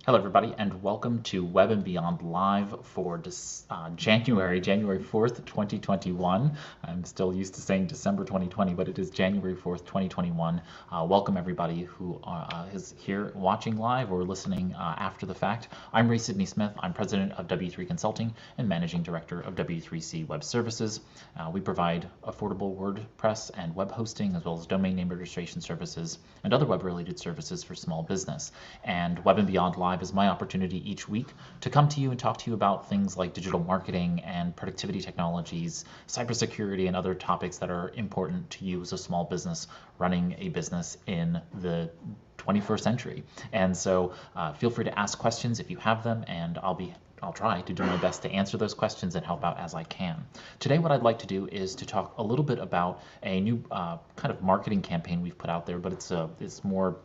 Hello, everybody, and welcome to Web and Beyond Live for January 4th, 2021. I'm still used to saying December 2020, but it is January 4th, 2021. Welcome, everybody who is here watching live or listening after the fact. I'm Ray Sidney Smith. I'm president of W3 Consulting and managing director of W3C Web Services. We provide affordable WordPress and web hosting, as well as domain name registration services and other web-related services for small business. And Web and Beyond Live is my opportunity each week to come to you and talk to you about things like digital marketing and productivity technologies, cybersecurity, and other topics that are important to you as a small business running a business in the 21st century. And so feel free to ask questions if you have them, and I'll try to do my best to answer those questions and help out as I can. Today, what I'd like to do is to talk a little bit about a new kind of marketing campaign we've put out there, but it's more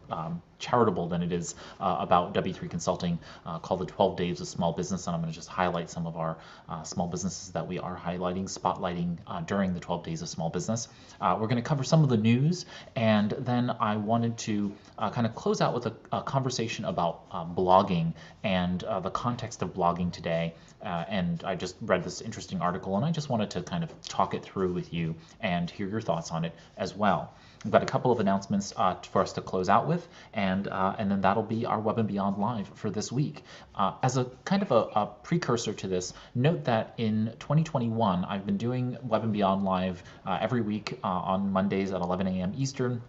charitable than it is about W3 Consulting, called the 12 Days of Small Business, and I'm going to just highlight some of our small businesses that we are spotlighting during the 12 Days of Small Business. We're going to cover some of the news, and then I wanted to kind of close out with a conversation about blogging and the context of blogging today. And I just read this interesting article, and I just wanted to kind of talk it through with you and hear your thoughts on it as well. We've got a couple of announcements for us to close out with, and then that'll be our Web and Beyond Live for this week. As a kind of a precursor to this, note that in 2021, I've been doing Web and Beyond Live every week on Mondays at 11 a.m. Eastern.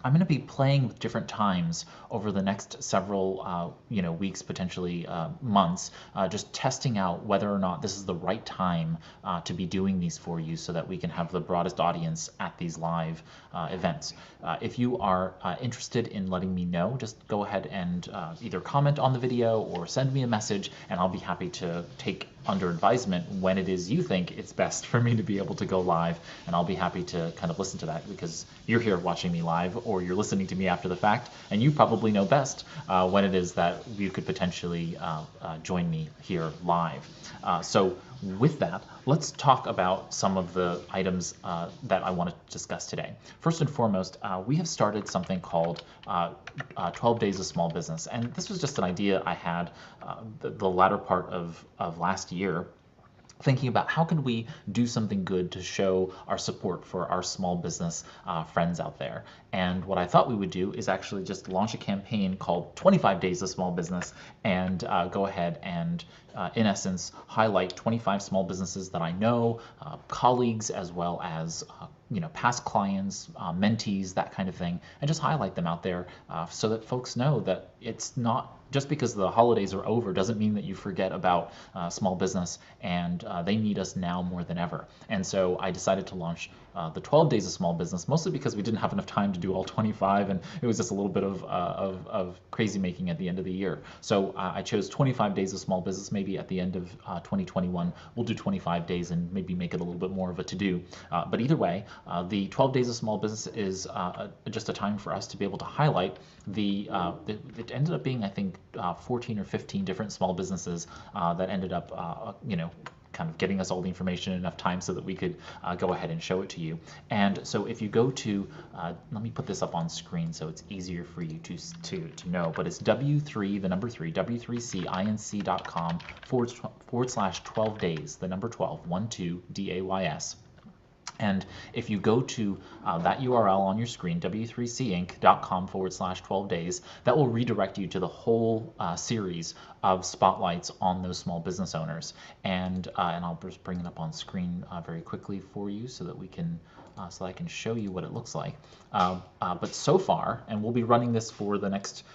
I'm going to be playing with different times over the next several weeks, potentially months, just testing out whether or not this is the right time to be doing these for you so that we can have the broadest audience at these live events. If you are interested in letting me know, just go ahead and either comment on the video or send me a message, and I'll be happy to take under advisement when it is you think it's best for me to be able to go live, and I'll be happy to kind of listen to that because you're here watching me live or you're listening to me after the fact, and you probably know best when it is that you could potentially join me here live. So with that, let's talk about some of the items that I want to discuss today. First and foremost, we have started something called 12 Days of Small Business, and this was just an idea I had the latter part of last year, thinking about how can we do something good to show our support for our small business friends out there. And what I thought we would do is actually just launch a campaign called 25 Days of Small Business and go ahead and in essence highlight 25 small businesses that I know, colleagues as well as past clients, mentees, that kind of thing, and just highlight them out there so that folks know that it's not just because the holidays are over doesn't mean that you forget about small business, and they need us now more than ever. And so I decided to launch the 12 Days of Small Business, mostly because we didn't have enough time to do all 25, and it was just a little bit of crazy making at the end of the year. So I chose 25 Days of Small Business. Maybe at the end of 2021, we'll do 25 days and maybe make it a little bit more of a to-do. But either way, the 12 Days of Small Business is just a time for us to be able to highlight it ended up being, I think, 14 or 15 different small businesses that ended up, kind of getting us all the information in enough time so that we could go ahead and show it to you. And so if you go to, let me put this up on screen so it's easier for you to know, but it's W3, the number 3, W3CINC.com / 12 days, the number 12, 12 DAYS. And if you go to that URL on your screen, w3cinc.com / 12 days, that will redirect you to the whole series of spotlights on those small business owners. And I'll just bring it up on screen very quickly for you so that we can so I can show you what it looks like. But so far, and we'll be running this for the next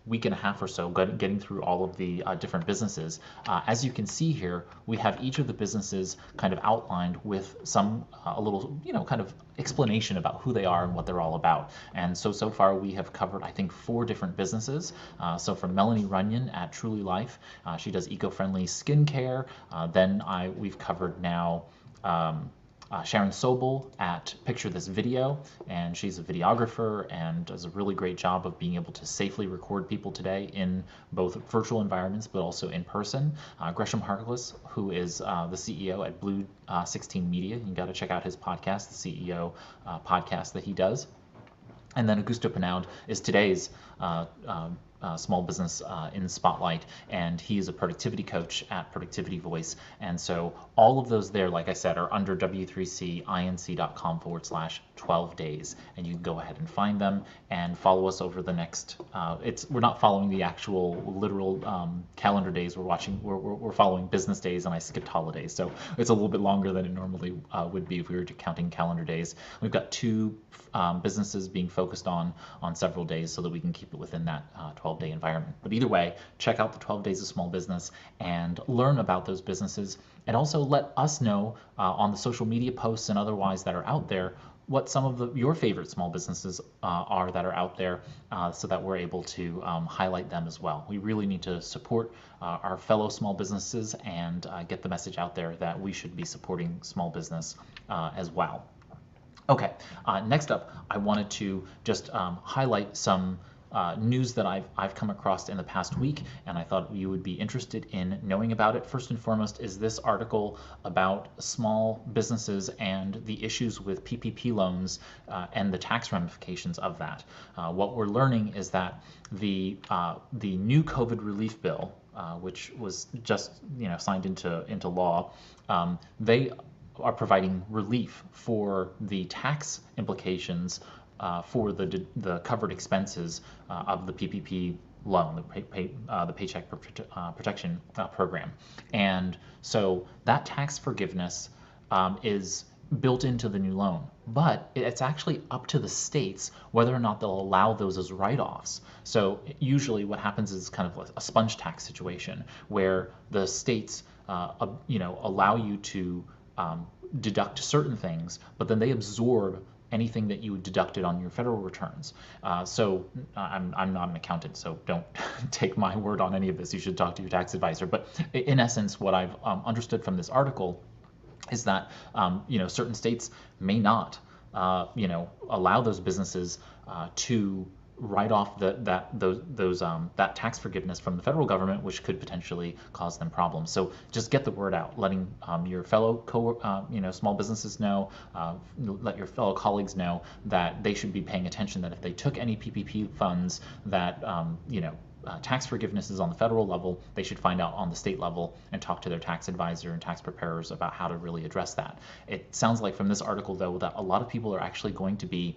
week and a half or so, getting through all of the different businesses. As you can see here, we have each of the businesses kind of outlined with a little, kind of explanation about who they are and what they're all about. And so far we have covered, I think, 4 different businesses. So from Melanie Runyon at Truly Life, she does eco-friendly skincare. Then we've covered now Sharon Sobel at Picture This Video, and she's a videographer and does a really great job of being able to safely record people today in both virtual environments but also in person. Gresham Harkless, who is the CEO at Blue 16 Media. You got to check out his podcast, the CEO podcast that he does. And then Augusto Pinaud is today's small business in Spotlight, and he is a productivity coach at Productivity Voice. And so all of those there, like I said, are under w3cinc.com/12 days, and you can go ahead and find them and follow us over the next. We're not following the actual literal calendar days. We're following business days, and I skipped holidays, so it's a little bit longer than it normally would be if we were counting calendar days. We've got two businesses being focused on several days so that we can keep it within that 12-day environment. But either way, check out the 12 Days of Small Business and learn about those businesses, and also let us know on the social media posts and otherwise that are out there what some of your favorite small businesses are that are out there, so that we're able to highlight them as well. We really need to support our fellow small businesses and get the message out there that we should be supporting small business as well. Okay, next up, I wanted to just highlight some news that I've come across in the past week, and I thought you would be interested in knowing about it. First and foremost is this article about small businesses and the issues with PPP loans and the tax ramifications of that. What we're learning is that the new COVID relief bill, which was just signed into law, they are providing relief for the tax implications for the covered expenses of the PPP loan, the Paycheck Protection Program. And so that tax forgiveness is built into the new loan, but it's actually up to the states whether or not they'll allow those as write-offs. So usually what happens is kind of a sponge tax situation where the states allow you to deduct certain things, but then they absorb anything that you deducted on your federal returns. So I'm not an accountant, so don't take my word on any of this. You should talk to your tax advisor. But in essence, what I've understood from this article is that certain states may not allow those businesses to write off that tax forgiveness from the federal government, which could potentially cause them problems. So just get the word out, letting your fellow small businesses know, let your fellow colleagues know that they should be paying attention, that if they took any PPP funds that tax forgiveness is on the federal level, they should find out on the state level and talk to their tax advisor and tax preparers about how to really address that. It sounds like from this article, though, that a lot of people are actually going to be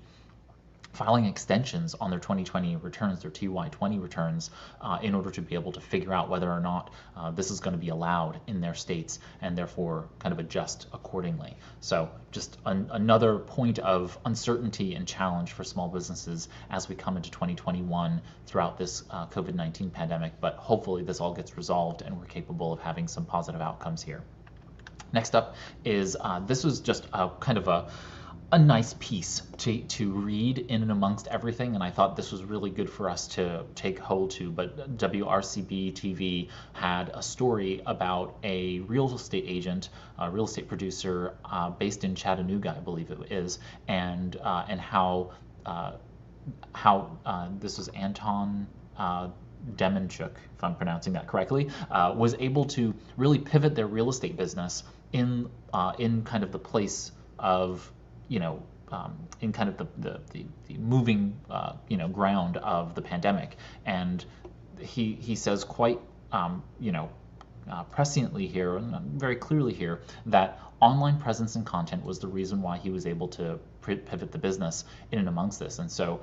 filing extensions on their 2020 returns, their TY20 returns, in order to be able to figure out whether or not this is going to be allowed in their states, and therefore kind of adjust accordingly. So just another point of uncertainty and challenge for small businesses as we come into 2021 throughout this COVID-19 pandemic, but hopefully this all gets resolved and we're capable of having some positive outcomes here. Next up is, this was just a kind of a nice piece to read in and amongst everything, and I thought this was really good for us to take hold to. But WRCB TV had a story about a real estate agent, a real estate producer based in Chattanooga, I believe it is, and how this was Anton Demenchuk, if I'm pronouncing that correctly, was able to really pivot their real estate business in kind of the place of in kind of the moving ground of the pandemic. And he says quite presciently here, and very clearly here, that online presence and content was the reason why he was able to pivot the business in and amongst this. And so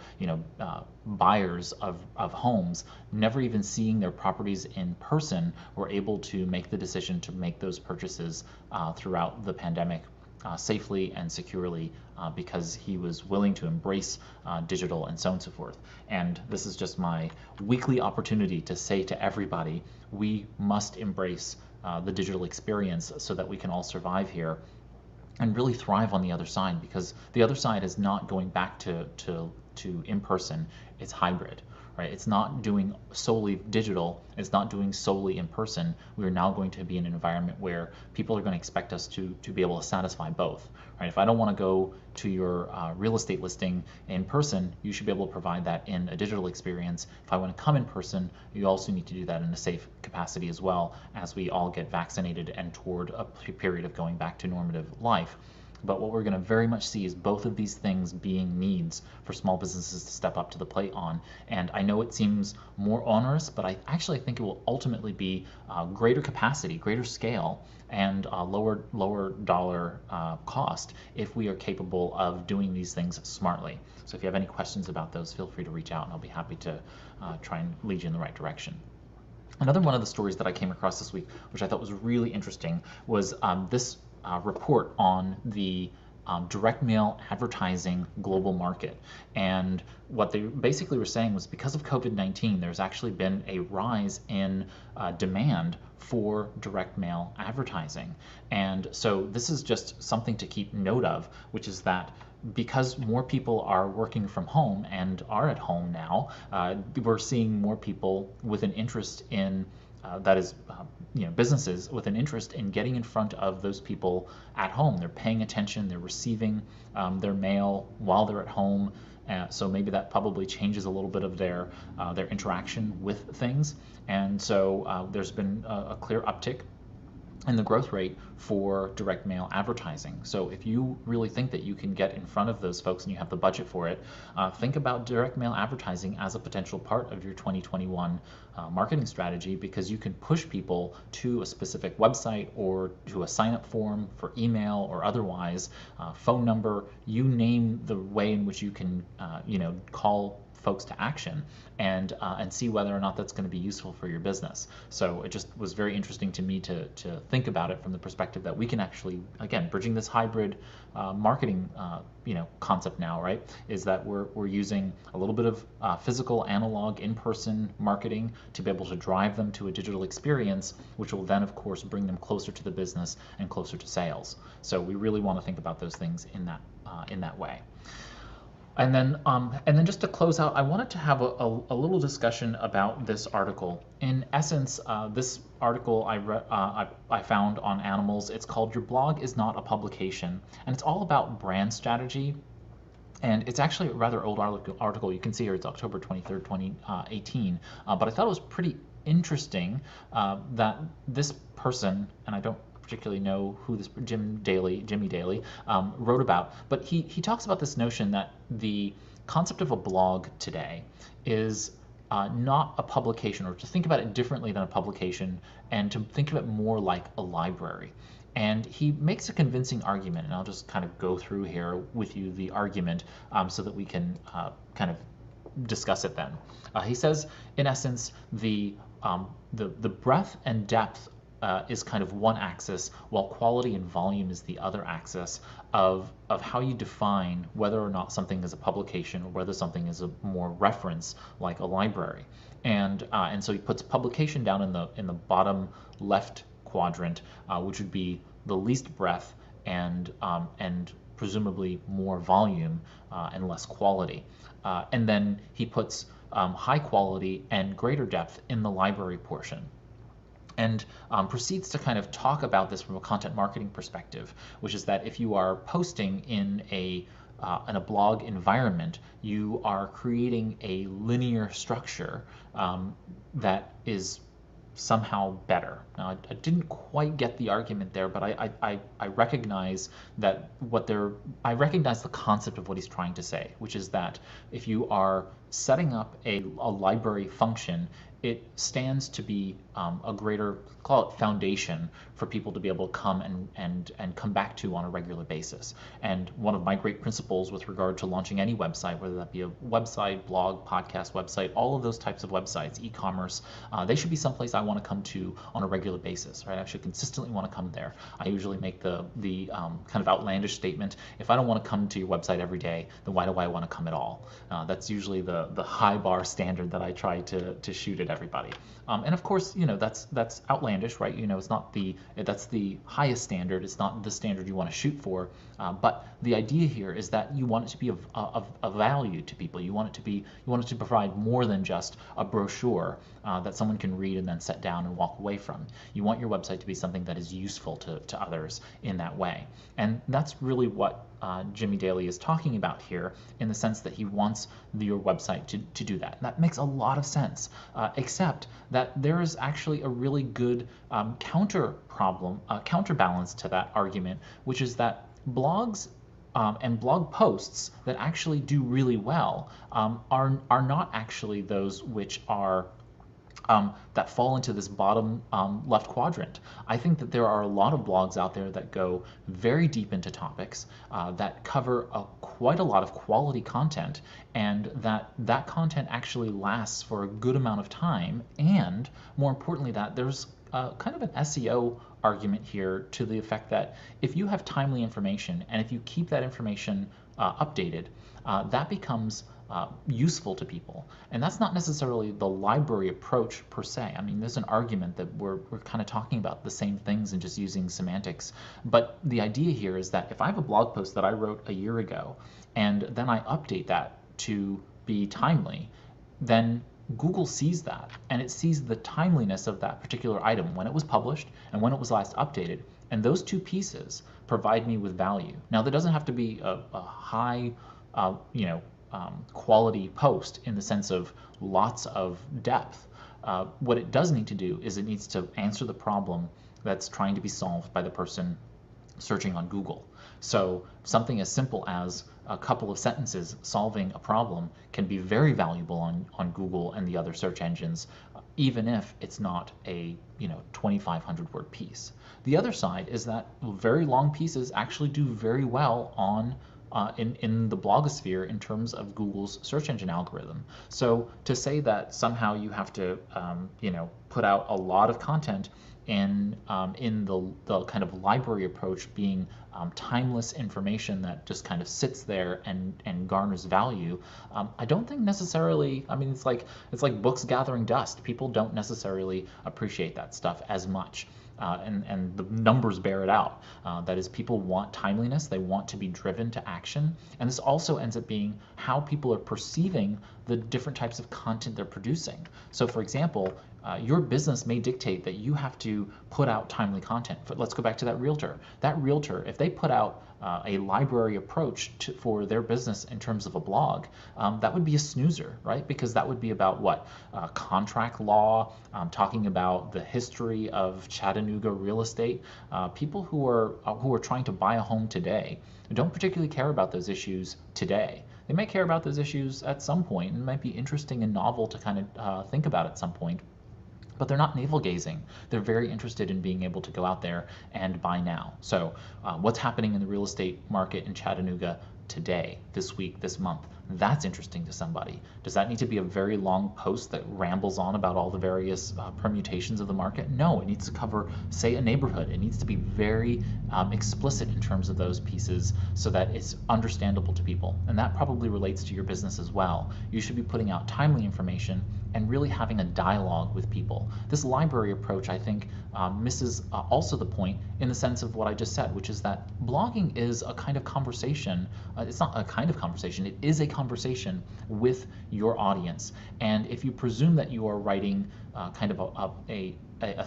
buyers of homes, never even seeing their properties in person, were able to make the decision to make those purchases throughout the pandemic safely and securely, because he was willing to embrace digital and so on and so forth. And this is just my weekly opportunity to say to everybody, we must embrace the digital experience so that we can all survive here and really thrive on the other side, because the other side is not going back to in-person, it's hybrid. Right? It's not doing solely digital. It's not doing solely in person. We are now going to be in an environment where people are going to expect us to be able to satisfy both. Right? If I don't want to go to your real estate listing in person, you should be able to provide that in a digital experience. If I want to come in person, you also need to do that in a safe capacity as well, as we all get vaccinated and toward a period of going back to normative life. But what we're going to very much see is both of these things being needs for small businesses to step up to the plate on. And I know it seems more onerous, but I actually think it will ultimately be greater capacity, greater scale, and lower dollar cost if we are capable of doing these things smartly. So if you have any questions about those, feel free to reach out, and I'll be happy to try and lead you in the right direction. Another one of the stories that I came across this week, which I thought was really interesting, was this report on the direct mail advertising global market. And what they basically were saying was because of COVID-19, there's actually been a rise in demand for direct mail advertising. And so this is just something to keep note of, which is that because more people are working from home and are at home now, we're seeing more people with an interest in businesses with an interest in getting in front of those people at home. They're paying attention, they're receiving their mail while they're at home. So maybe that probably changes a little bit of their interaction with things. And so there's been a clear uptick in the growth rate for direct mail advertising. So if you really think that you can get in front of those folks and you have the budget for it, think about direct mail advertising as a potential part of your 2021 marketing strategy, because you can push people to a specific website or to a sign-up form for email or otherwise, phone number, you name the way in which you can call folks to action and see whether or not that's going to be useful for your business. So it just was very interesting to me to think about it from the perspective that we can actually, again, bridging this hybrid marketing concept now, right, is that we're using a little bit of physical, analog, in-person marketing to be able to drive them to a digital experience, which will then, of course, bring them closer to the business and closer to sales. So we really want to think about those things in that way. And then just to close out, I wanted to have a little discussion about this article. In essence, this article I found on Animals. It's called "Your Blog is Not a Publication," and it's all about brand strategy. And it's actually a rather old article. You can see here it's October 23rd, 2018. But I thought it was pretty interesting that this person, and I don't particularly know who this Jimmy Daly wrote about, but he talks about this notion that the concept of a blog today is not a publication, or to think about it differently than a publication, and to think of it more like a library. And he makes a convincing argument, and I'll just kind of go through here with you the argument so that we can kind of discuss it then. He says, in essence, the breadth and depth is kind of one axis, while quality and volume is the other axis of how you define whether or not something is a publication or whether something is a more reference like a library. And so he puts publication down in the bottom left quadrant, which would be the least breadth and presumably more volume and less quality. And then he puts high quality and greater depth in the library portion, and proceeds to kind of talk about this from a content marketing perspective, which is that if you are posting in a blog environment, you are creating a linear structure that is somehow better. Now, I didn't quite get the argument there, but I recognize that I recognize the concept of what he's trying to say, which is that if you are setting up a library function, it stands to be a greater, call it, foundation for people to be able to come and come back to on a regular basis. And one of my great principles with regard to launching any website, whether that be a website, blog, podcast website, all of those types of websites, e-commerce, they should be someplace I want to come to on a regular basis, right? I should consistently want to come there. I usually make the kind of outlandish statement: if I don't want to come to your website every day, then why do I want to come at all? That's usually the high bar standard that I try to shoot at everybody. And of course, that's outlandish, right? It's not that's the highest standard. It's not the standard you want to shoot for. But the idea here is that you want it to be of value to people. You want it to provide more than just a brochure that someone can read and then set down and walk away from. You want your website to be something that is useful to others in that way. And that's really what Jimmy Daly is talking about here, in the sense that he wants your website to do that. And that makes a lot of sense, except that there is actually a really good counterbalance to that argument, which is that blogs and blog posts that actually do really well are not actually those which are that fall into this bottom left quadrant. I think that there are a lot of blogs out there that go very deep into topics that cover quite a lot of quality content, and that content actually lasts for a good amount of time, and more importantly, that there's kind of an SEO argument here to the effect that if you have timely information and if you keep that information updated, that becomes useful to people. And that's not necessarily the library approach per se. I mean, there's an argument that we're kind of talking about the same things and just using semantics. But the idea here is that if I have a blog post that I wrote a year ago and then I update that to be timely, then Google sees that, and it sees the timeliness of that particular item, when it was published and when it was last updated. And those two pieces provide me with value. Now, there doesn't have to be a high, quality post in the sense of lots of depth. What it does need to do is it needs to answer the problem that's trying to be solved by the person searching on Google. So something as simple as a couple of sentences solving a problem can be very valuable on Google and the other search engines, even if it's not a 2,500 word piece. The other side is that very long pieces actually do very well on in the blogosphere in terms of Google's search engine algorithm. So to say that somehow you have to put out a lot of content in the kind of library approach being timeless information that just kind of sits there and garners value, I don't think necessarily. I mean, it's like books gathering dust. People don't necessarily appreciate that stuff as much. And the numbers bear it out. That is, people want timeliness, they want to be driven to action, and this also ends up being how people are perceiving the different types of content they're producing. So for example, your business may dictate that you have to put out timely content. Let's go back to that realtor. That realtor, if they put out a library approach for their business in terms of a blog, that would be a snoozer, right? Because that would be about what? Contract law, talking about the history of Chattanooga real estate. People who are trying to buy a home today don't particularly care about those issues today. They may care about those issues at some point, and it might be interesting and novel to kind of think about at some point. But they're not navel gazing. They're very interested in being able to go out there and buy now. So what's happening in the real estate market in Chattanooga today, this week, this month? That's interesting to somebody. Does that need to be a very long post that rambles on about all the various permutations of the market? No, it needs to cover, say, a neighborhood. It needs to be very explicit in terms of those pieces so that it's understandable to people. And that probably relates to your business as well. You should be putting out timely information and really having a dialogue with people. This library approach, I think, misses also the point in the sense of what I just said, which is that blogging is a kind of conversation. It's not a kind of conversation, it is a conversation with your audience. And if you presume that you are writing kind of a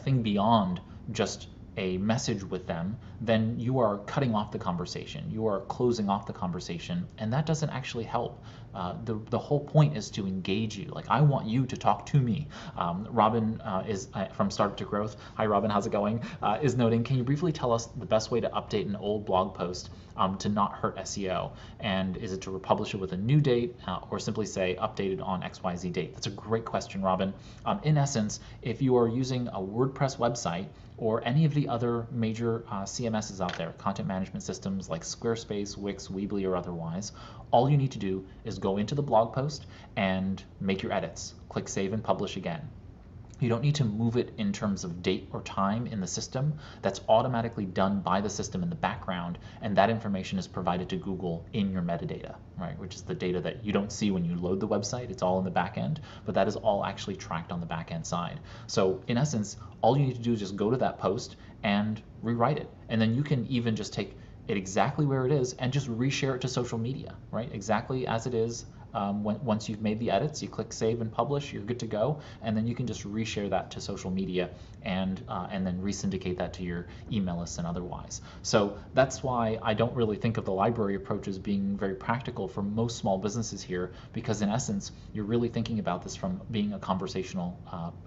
thing beyond just a message with them, then you are cutting off the conversation. You are closing off the conversation, and that doesn't actually help. The whole point is to engage you. Like, I want you to talk to me. Robin is from Startup to Growth. Hi, Robin, how's it going? Is noting, can you briefly tell us the best way to update an old blog post to not hurt SEO? And is it to republish it with a new date or simply say updated on XYZ date? That's a great question, Robin. In essence, if you are using a WordPress website or any of the other major CMSs out there, content management systems like Squarespace, Wix, Weebly, or otherwise, all you need to do is go into the blog post and make your edits. Click Save and Publish again. You don't need to move it in terms of date or time in the system. That's automatically done by the system in the background, and that information is provided to Google in your metadata, right? Which is the data that you don't see when you load the website. It's all in the back end, but that is all actually tracked on the back end side. So in essence, all you need to do is just go to that post and rewrite it. And then you can even just take it exactly where it is and just reshare it to social media, right? Exactly as it is, once you've made the edits, you click save and publish, you're good to go, and then you can just reshare that to social media and then resyndicate that to your email lists and otherwise. So that's why I don't really think of the library approach as being very practical for most small businesses here, because in essence, you're really thinking about this from being a conversational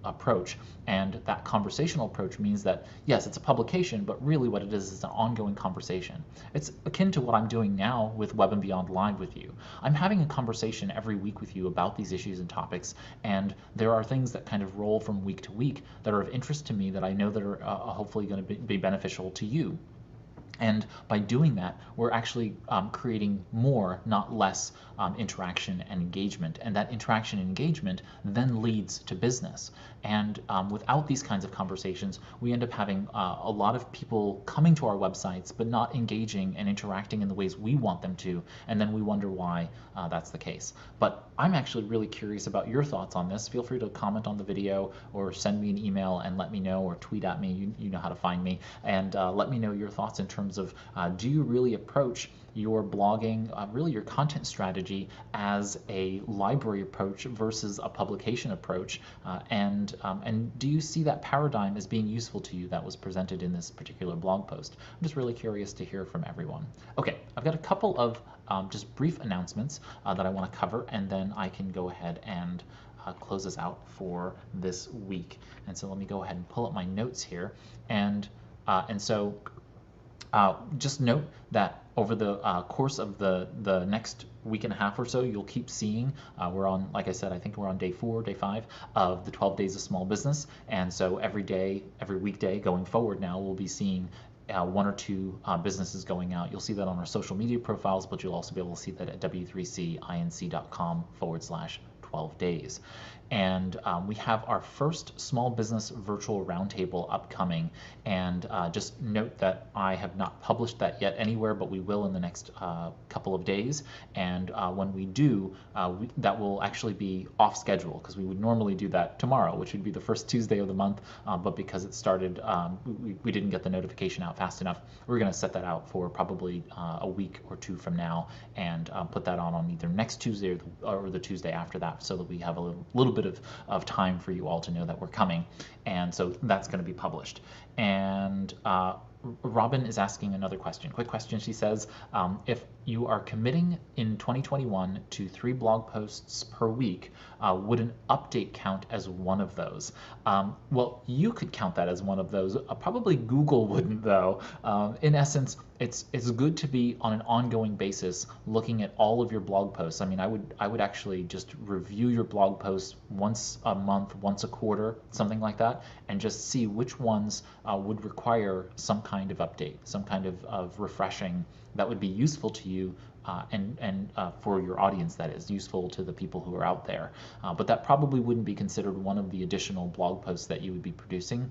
approach. And that conversational approach means that, yes, it's a publication, but really what it is an ongoing conversation. It's akin to what I'm doing now with Web and Beyond Live with you. I'm having a conversation every week with you about these issues and topics, and there are things that kind of roll from week to week that are of interest to me that I know that are hopefully going to be beneficial to you. And by doing that, we're actually creating more, not less, interaction and engagement. And that interaction and engagement then leads to business. And without these kinds of conversations, we end up having a lot of people coming to our websites, but not engaging and interacting in the ways we want them to. And then we wonder why that's the case. But I'm actually really curious about your thoughts on this. Feel free to comment on the video or send me an email and let me know, or tweet at me. You know how to find me. And let me know your thoughts in terms of do you really approach your blogging, really your content strategy, as a library approach versus a publication approach, and do you see that paradigm as being useful to you that was presented in this particular blog post? I'm just really curious to hear from everyone. Okay, I've got a couple of just brief announcements that I want to cover, and then I can go ahead and close us out for this week. And so let me go ahead and pull up my notes here, and so just note that over the course of the next week and a half or so, you'll keep seeing, we're on, like I said, I think we're on day 4, day 5 of the 12 days of small business. And so every day, every weekday going forward now, we'll be seeing 1 or 2 businesses going out. You'll see that on our social media profiles, but you'll also be able to see that at w3cinc.com/12 days. And we have our first small business virtual roundtable upcoming. And just note that I have not published that yet anywhere, but we will in the next couple of days. And when we do, that will actually be off schedule, because we would normally do that tomorrow, which would be the first Tuesday of the month. But because it started, we didn't get the notification out fast enough, we're going to set that out for probably a week or 2 from now, and put that on either next Tuesday or the Tuesday after that, so that we have a little bit of time for you all to know that we're coming. And so that's going to be published. And Robin is asking another question. Quick question. She says, if you are committing in 2021 to 3 blog posts per week, would an update count as one of those? Well, you could count that as one of those. Probably Google wouldn't, though. In essence, it's good to be on an ongoing basis looking at all of your blog posts. I mean, I would actually just review your blog posts once a month, once a quarter, something like that, and just see which ones would require some kind of update, some kind of refreshing that would be useful to you, and for your audience, that is useful to the people who are out there. But that probably wouldn't be considered one of the additional blog posts that you would be producing,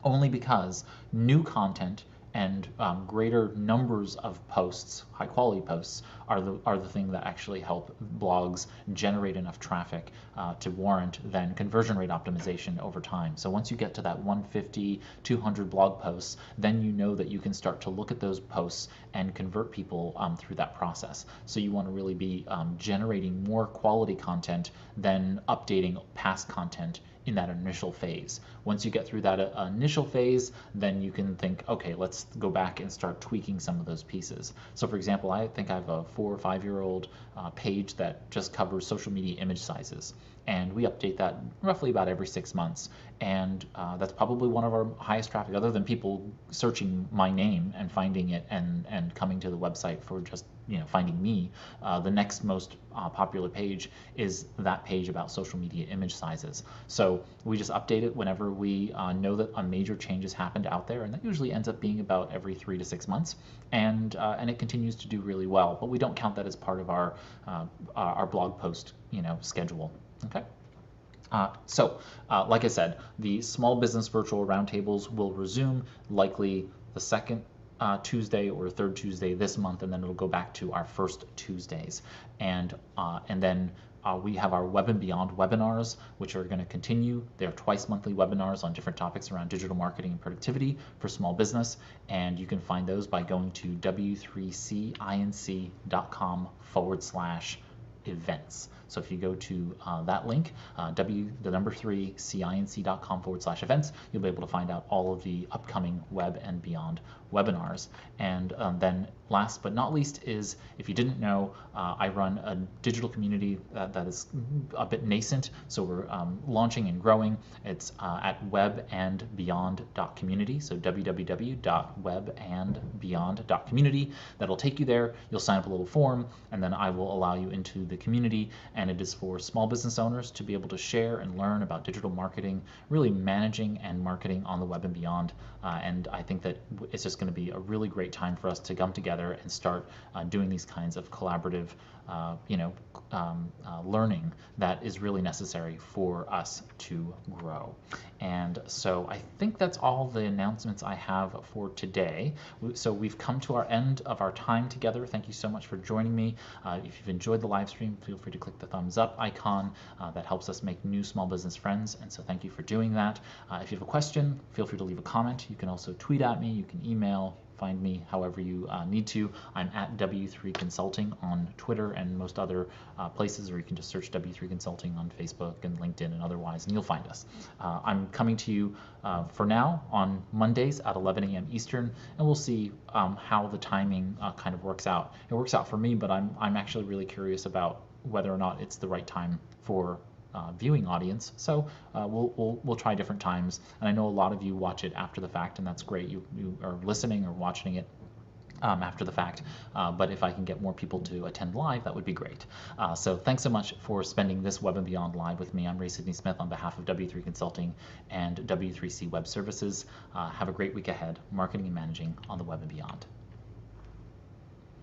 only because new content and greater numbers of posts, high quality posts, are the thing that actually help blogs generate enough traffic to warrant then conversion rate optimization over time. So once you get to that 150, 200 blog posts, then you know that you can start to look at those posts and convert people through that process. So you want to really be generating more quality content than updating past content in that initial phase. Once you get through that initial phase, then you can think, okay, let's go back and start tweaking some of those pieces. So for example, I think I have a 4 or 5 year old page that just covers social media image sizes. And we update that roughly about every 6 months. And that's probably one of our highest traffic, other than people searching my name and finding it and coming to the website for just finding me. The next most popular page is that page about social media image sizes. So we just update it whenever we know that a major change has happened out there, and that usually ends up being about every 3 to 6 months, and it continues to do really well. But we don't count that as part of our blog post schedule. Okay. So like I said, the small business virtual roundtables will resume likely the second Tuesday or third Tuesday this month, and then it'll go back to our first Tuesdays. And then we have our Web and Beyond webinars, which are going to continue. They're twice monthly webinars on different topics around digital marketing and productivity for small business. And you can find those by going to w3cinc.com/. events. So if you go to that link, w3cinc.com/events, you'll be able to find out all of the upcoming Web and Beyond webinars. And then last but not least is, if you didn't know, I run a digital community that is a bit nascent, so we're launching and growing. It's at webandbeyond.community, so www.webandbeyond.community. That'll take you there. You'll sign up a little form, and then I will allow you into the community, and it is for small business owners to be able to share and learn about digital marketing, really managing and marketing on the web and beyond. And I think that it's just going to be a really great time for us to come together and start doing these kinds of collaborative learning that is really necessary for us to grow. And so I think that's all the announcements I have for today. So we've come to our end of our time together. Thank you so much for joining me. If you've enjoyed the live stream, feel free to click the thumbs up icon. That helps us make new small business friends, and so thank you for doing that. If you have a question, feel free to leave a comment. You can also tweet at me, you can email, find me however you need to. I'm at W3 Consulting on Twitter and most other places, or you can just search W3 Consulting on Facebook and LinkedIn and otherwise, and you'll find us. I'm coming to you for now on Mondays at 11 a.m. Eastern, and we'll see how the timing kind of works out. It works out for me, but I'm actually really curious about whether or not it's the right time for viewing audience. So we'll try different times, and I know a lot of you watch it after the fact, and that's great. You are listening or watching it after the fact, but if I can get more people to attend live, that would be great. So thanks so much for spending this Web and Beyond live with me. I'm Ray Sidney Smith on behalf of W3 Consulting and W3C Web Services. Have a great week ahead, marketing and managing on the Web and Beyond.